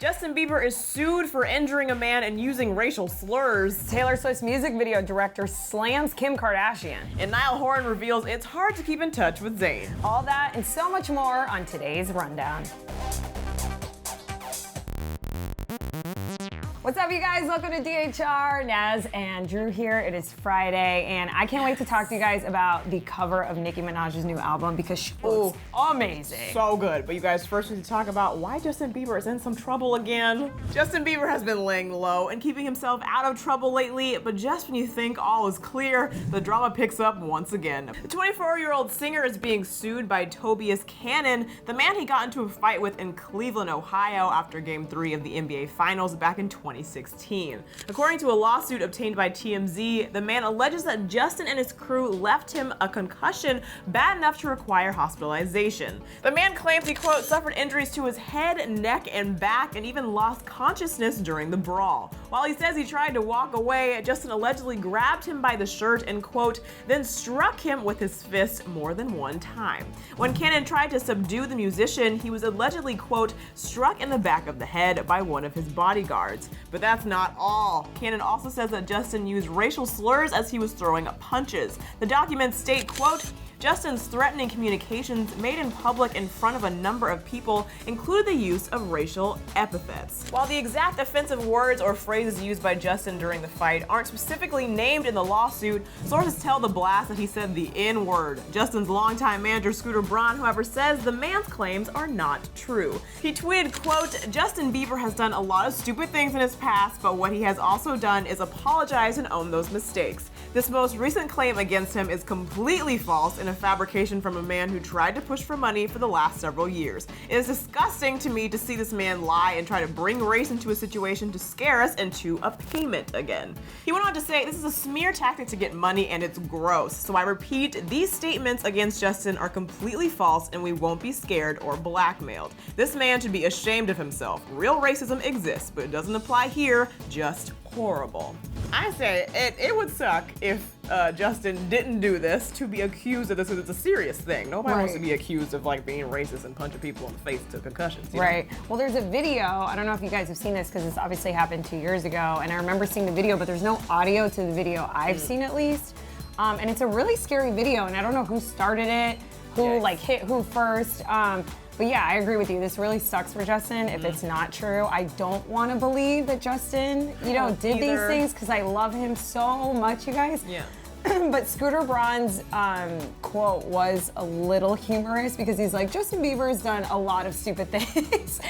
Justin Bieber is sued for injuring a man and using racial slurs. Taylor Swift's music video director slams Kim Kardashian. And Niall Horan reveals it's hard to keep in touch with Zayn. All that and so much more on today's Rundown. What's up, you guys? Welcome to DHR. Naz and Drew here. It is Friday, and I can't wait to talk to you guys about the cover of Nicki Minaj's new album because she looks amazing. So good. But you guys, first we need to talk about why Justin Bieber is in some trouble again. Justin Bieber has been laying low and keeping himself out of trouble lately, but just when you think all is clear, the drama picks up once again. The 24-year-old singer is being sued by Tobias Cannon, the man he got into a fight with in Cleveland, Ohio after Game 3 of the NBA Finals back in 2016. According to a lawsuit obtained by TMZ, the man alleges that Justin and his crew left him a concussion bad enough to require hospitalization. The man claims he, quote, suffered injuries to his head, neck, and back, and even lost consciousness during the brawl. While he says he tried to walk away, Justin allegedly grabbed him by the shirt and, quote, then struck him with his fist more than one time. When Cannon tried to subdue the musician, he was allegedly, quote, struck in the back of the head by one of his bodyguards. But that's not all. Cannon also says that Justin used racial slurs as he was throwing punches. The documents state, quote, Justin's threatening communications made in public in front of a number of people included the use of racial epithets. While the exact offensive words or phrases used by Justin during the fight aren't specifically named in the lawsuit, sources tell The Blast that he said the N-word. Justin's longtime manager Scooter Braun, however, says the man's claims are not true. He tweeted, quote, Justin Bieber has done a lot of stupid things in his past, but what he has also done is apologize and own those mistakes. This most recent claim against him is completely false and a fabrication from a man who tried to push for money for the last several years. It is disgusting to me to see this man lie and try to bring race into a situation to scare us into a payment again. He went on to say, this is a smear tactic to get money and it's gross. So I repeat, these statements against Justin are completely false and we won't be scared or blackmailed. This man should be ashamed of himself. Real racism exists, but it doesn't apply here, just horrible. I say it would suck if Justin didn't do this to be accused of this because it's a serious thing. Nobody wants to be accused of like being racist and punching people in the face to concussions. You know? Well, there's a video. I don't know if you guys have seen this because this obviously happened 2 years ago, and I remember seeing the video, but there's no audio to the video I've seen at least. And it's a really scary video, and I don't know who started it, who like hit who first. But yeah, I agree with you. This really sucks for Justin if it's not true. I don't want to believe that Justin, did these things because I love him so much, you guys. Yeah. But Scooter Braun's quote was a little humorous because he's like, Justin Bieber's done a lot of stupid things.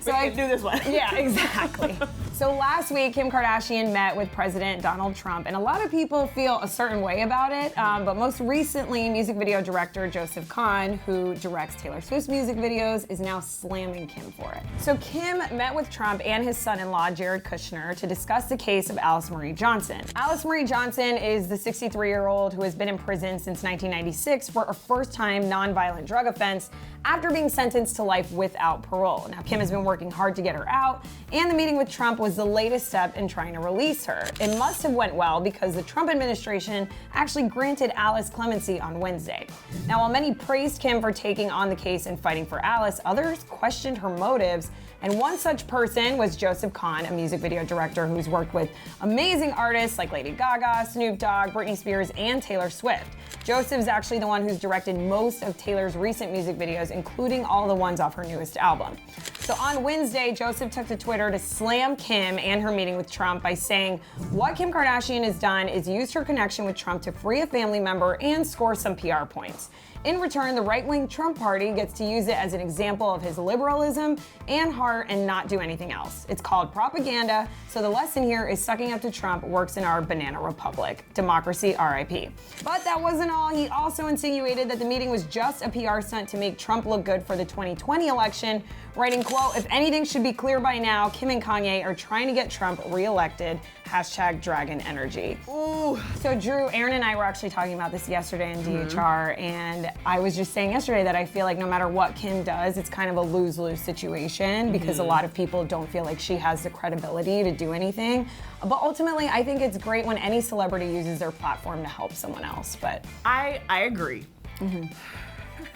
So I do this one. Yeah, exactly. So last week, Kim Kardashian met with President Donald Trump, and a lot of people feel a certain way about it, but most recently, music video director Joseph Kahn, who directs Taylor Swift's music videos, is now slamming Kim for it. So Kim met with Trump and his son-in-law, Jared Kushner, to discuss the case of Alice Marie Johnson. Alice Marie Johnson is the 63-year-old who has been in prison since 1996 for a first-time nonviolent drug offense after being sentenced to life without parole. Now, Kim has been working hard to get her out, and the meeting with Trump was the latest step in trying to release her. It must have went well because the Trump administration actually granted Alice clemency on Wednesday. Now, while many praised Kim for taking on the case and fighting for Alice, others questioned her motives. And one such person was Joseph Kahn, a music video director who's worked with amazing artists like Lady Gaga, Snoop Dogg, Britney Spears, and Taylor Swift. Joseph's actually the one who's directed most of Taylor's recent music videos, including all the ones off her newest album. So on Wednesday, Joseph took to Twitter to slam Kim and her meeting with Trump by saying, what Kim Kardashian has done is used her connection with Trump to free a family member and score some PR points. In return, the right-wing Trump party gets to use it as an example of his liberalism and heart and not do anything else. It's called propaganda, so the lesson here is sucking up to Trump works in our banana republic. Democracy, RIP. But that wasn't all. He also insinuated that the meeting was just a PR stunt to make Trump look good for the 2020 election, writing, quote, if anything should be clear by now, Kim and Kanye are trying to get Trump reelected. Hashtag Dragon Energy. Ooh. So Drew, Aaron and I were actually talking about this yesterday in DHR, and I was just saying yesterday that I feel like no matter what Kim does, it's kind of a lose-lose situation because a lot of people don't feel like she has the credibility to do anything. But ultimately, I think it's great when any celebrity uses their platform to help someone else. But I agree.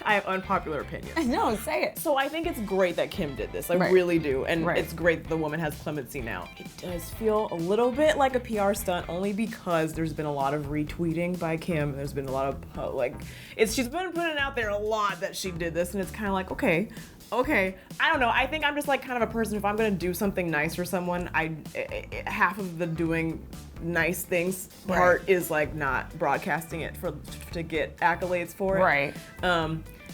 I have unpopular opinions. No, say it. So I think it's great that Kim did this. I Right. really do. And Right. it's great that the woman has clemency now. It does feel a little bit like a PR stunt only because there's been a lot of retweeting by Kim. There's been a lot of she's been putting out there a lot that she did this, and it's kind of like, okay, I don't know. I think I'm just like kind of a person, if I'm gonna do something nice for someone, half of the doing nice things part is like not broadcasting it to get accolades for it. Right.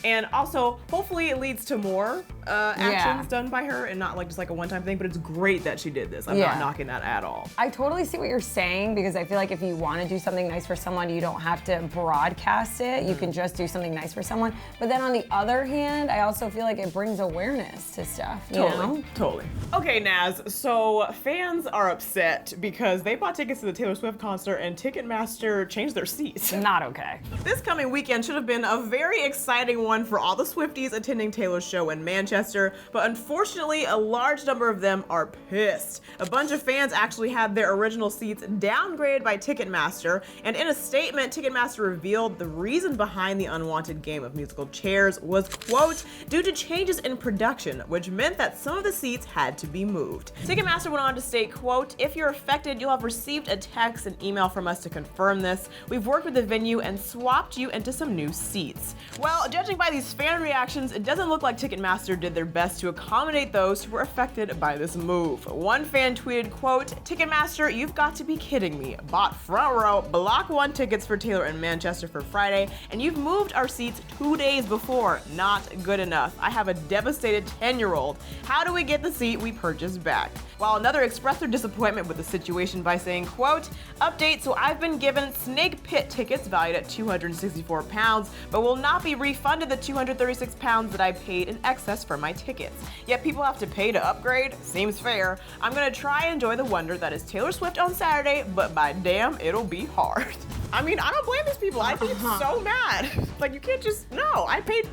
And also, hopefully it leads to more actions done by her and not like just like a one-time thing, but it's great that she did this. I'm not knocking that at all. I totally see what you're saying, because I feel like if you want to do something nice for someone, you don't have to broadcast it. You can just do something nice for someone. But then on the other hand, I also feel like it brings awareness to stuff, you know? Totally. Okay, Naz, so fans are upset because they bought tickets to the Taylor Swift concert and Ticketmaster changed their seats. Not okay. This coming weekend should have been a very exciting one for all the Swifties attending Taylor's show in Manchester, but unfortunately, a large number of them are pissed. A bunch of fans actually had their original seats downgraded by Ticketmaster, and in a statement, Ticketmaster revealed the reason behind the unwanted game of musical chairs was, quote, due to changes in production, which meant that some of the seats had to be moved. Ticketmaster went on to state, quote, if you're affected, you'll have received a text and email from us to confirm this. We've worked with the venue and swapped you into some new seats. Well, judging by these fan reactions, it doesn't look like Ticketmaster did their best to accommodate those who were affected by this move. One fan tweeted, quote, Ticketmaster, you've got to be kidding me. Bought front row, block 1 tickets for Taylor in Manchester for Friday, and you've moved our seats 2 days before. Not good enough. I have a devastated 10-year-old. How do we get the seat we purchased back? While another expressed their disappointment with the situation by saying, quote, update, so I've been given Snake Pit tickets valued at £264, but will not be refunded the £236 that I paid in excess for my tickets. Yet people have to pay to upgrade? Seems fair. I'm gonna try and enjoy the wonder that is Taylor Swift on Saturday, but by damn, it'll be hard. I mean, I don't blame these people. I think it's so mad. Like, you can't just, no, I paid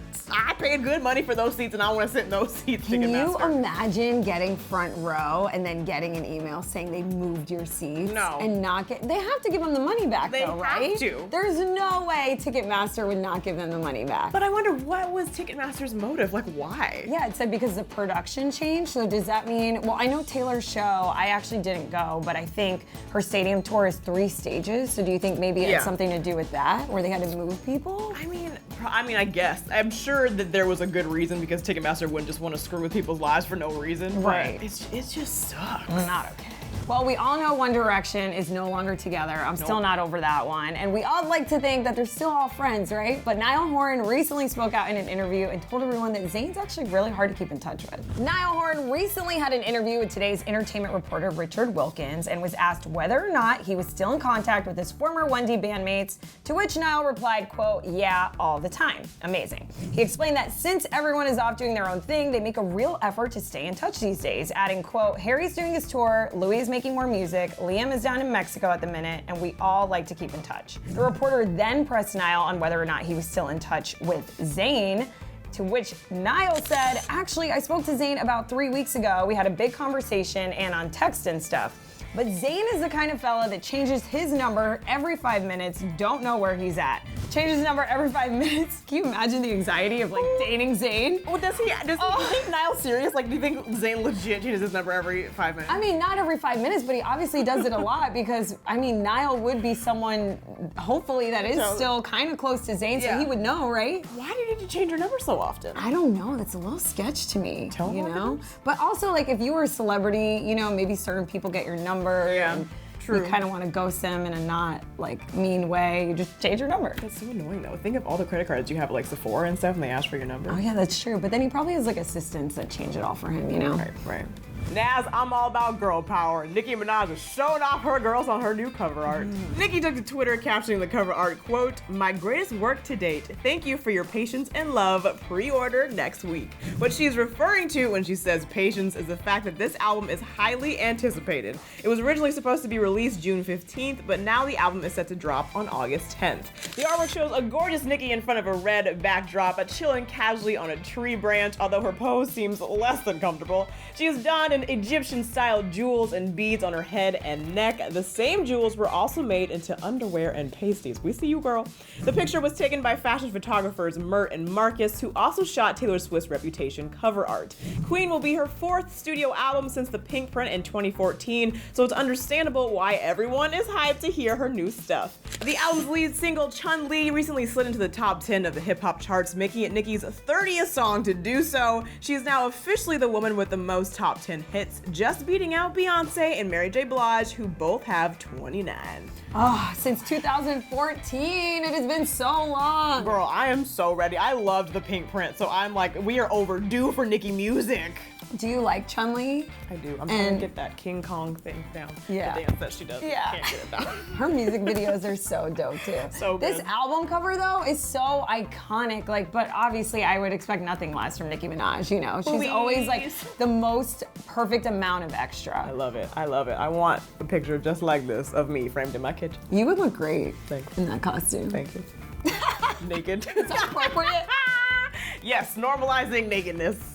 good money for those seats and I want to sit in those seats. Can you imagine getting front row and then getting an email saying they moved your seats? No. And not they have to give them the money back though, right? They have to. There's no way Ticketmaster would not give them the money back. But I wonder, what was Ticketmaster's motive? Like, why? Yeah, it said because the production changed. So does that mean, well, I know Taylor's show, I actually didn't go, but I think her stadium tour is 3 stages. So do you think maybe it had something to do with that, where they had to move people? I mean, I guess. I'm sure that there was a good reason, because Ticketmaster wouldn't just want to screw with people's lives for no reason. Right. But it just sucks. Not okay. Well, we all know One Direction is no longer together. I'm still not over that one. And we all like to think that they're still all friends, right? But Niall Horan recently spoke out in an interview and told everyone that Zayn's actually really hard to keep in touch with. Niall Horan recently had an interview with today's entertainment reporter Richard Wilkins and was asked whether or not he was still in contact with his former 1D bandmates, to which Niall replied, quote, yeah, all the time. Amazing. He explained that since everyone is off doing their own thing, they make a real effort to stay in touch these days, adding, quote, Harry's doing his tour, Louis is making more music, Liam is down in Mexico at the minute, and we all like to keep in touch. The reporter then pressed Niall on whether or not he was still in touch with Zayn, to which Niall said, actually, I spoke to Zayn about 3 weeks ago. We had a big conversation and on text and stuff. But Zayn is the kind of fella that changes his number every 5 minutes, don't know where he's at. Changes his number every 5 minutes. Can you imagine the anxiety of like dating Zayn? Well, does he think Niall's serious? Like, do you think Zayn legit changes his number every 5 minutes? I mean, not every 5 minutes, but he obviously does it a lot because, I mean, Niall would be someone, hopefully, that is still kind of close to Zayn, so he would know, right? Why do you need to change your number so often? I don't know. That's a little sketch to me. You know? But also, like, if you were a celebrity, you know, maybe certain people get your number. Yeah. And True. You kind of want to ghost them in a not like mean way. You just change your number. That's so annoying though. Think of all the credit cards you have at like Sephora and stuff, and they ask for your number. Oh yeah, that's true. But then he probably has like assistants that change it all for him, you know? Right. Naz, I'm all about girl power. Nicki Minaj is showing off her girls on her new cover art. Nicki took to Twitter captioning the cover art, quote, my greatest work to date. Thank you for your patience and love. Pre-order next week. What she's referring to when she says patience is the fact that this album is highly anticipated. It was originally supposed to be released June 15th, but now the album is set to drop on August 10th. The artwork shows a gorgeous Nicki in front of a red backdrop, chilling casually on a tree branch, although her pose seems less than comfortable. She is donned an and Egyptian-style jewels and beads on her head and neck. The same jewels were also made into underwear and pasties. We see you, girl. The picture was taken by fashion photographers Mert and Marcus, who also shot Taylor Swift's Reputation cover art. Queen will be her 4th studio album since the Pink Print in 2014, so it's understandable why everyone is hyped to hear her new stuff. The album's lead single, Chun-Li, recently slid into the top 10 of the hip-hop charts, making it Nicki's 30th song to do so. She is now officially the woman with the most top 10 hits, just beating out Beyonce and Mary J. Blige, who both have 29. Oh, since 2014, it has been so long. Girl, I am so ready. I loved the Pink Print, so I'm like, we are overdue for Nicki music. Do you like Chun-Li? I do. I'm trying to get that King Kong thing down. Yeah. The dance that she does. Yeah. I can't get it down. Her music videos are so dope too. So good. This album cover though is so iconic, but obviously I would expect nothing less from Nicki Minaj, you know. She's always like the most perfect amount of extra. I love it. I love it. I want a picture just like this of me framed in my kitchen. You would look great Thanks. in that costume. Thank you. Naked. Is that appropriate? Yes, normalizing nakedness.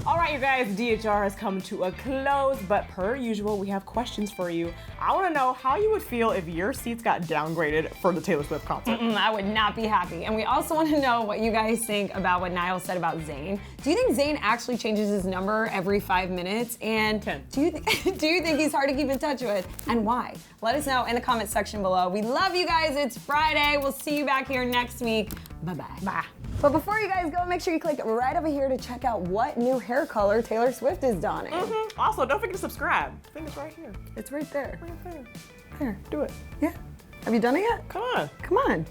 All right, you guys, DHR has come to a close, but per usual, we have questions for you. I want to know how you would feel if your seats got downgraded for the Taylor Swift concert. I would not be happy. And we also want to know what you guys think about what Niall said about Zayn. Do you think Zayn actually changes his number every 5 minutes? And 10. do you think he's hard to keep in touch with? And why? Let us know in the comment section below. We love you guys. It's Friday. We'll see you back here next week. Bye-bye. Bye. But before you guys go, make sure you click right over here to check out what new hair color Taylor Swift is donning. Also, don't forget to subscribe. I think it's right here. It's right there. Right there. There. Do it. Yeah. Have you done it yet? Come on. Come on.